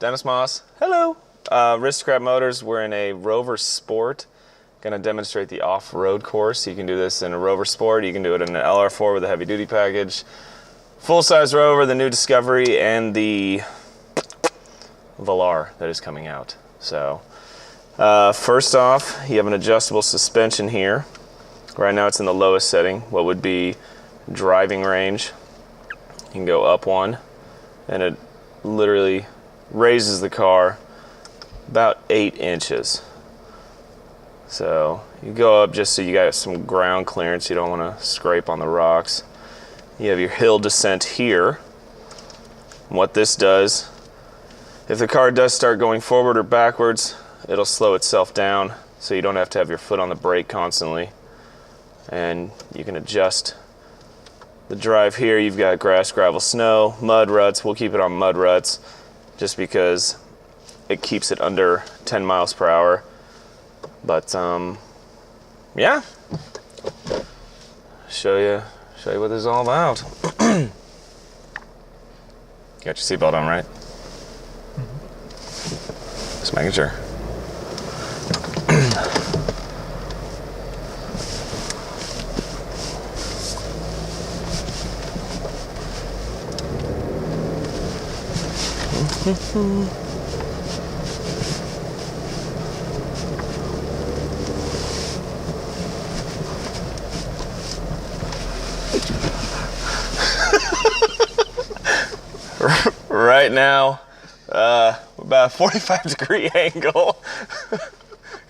Dennis Moss. Hello. Aristocrat Motors. We're in a Rover Sport. Going to demonstrate the off-road course. You can do this in a Rover Sport. You can do it in an LR4 with a heavy-duty package. Full-size Rover, the new Discovery, and the Velar that is coming out. So, first off, you have an adjustable suspension here. Right now it's in the lowest setting, what would be driving range. You can go up one, and it literally raises the car about 8 inches. So you go up just so you got some ground clearance. You don't want to scrape on the rocks. You have your hill descent here. And what this does, if the car does start going forward or backwards, it'll slow itself down so you don't have to have your foot on the brake constantly. And you can adjust the drive here. You've got grass, gravel, snow, mud ruts. We'll keep it on mud ruts just because it keeps it under 10 miles per hour. But yeah, show you what this is all about. Got your seatbelt on, right? Just making sure. Right now, about a 45-degree angle.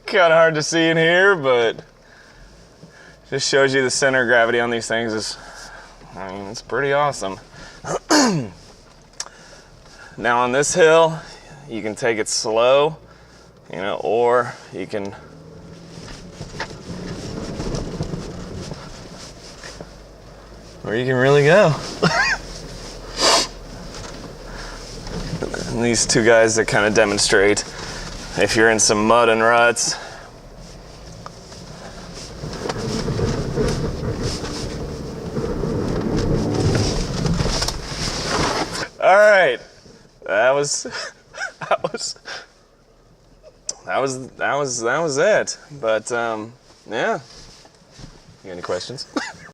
Kind of hard to see in here, but just shows you the center of gravity on these things is, I mean, it's pretty awesome. Now on this hill, you can take it slow, you know, or you can really go. And these two guys that kind of demonstrate if you're in some mud and ruts. All right, that was it. But yeah, you got any questions?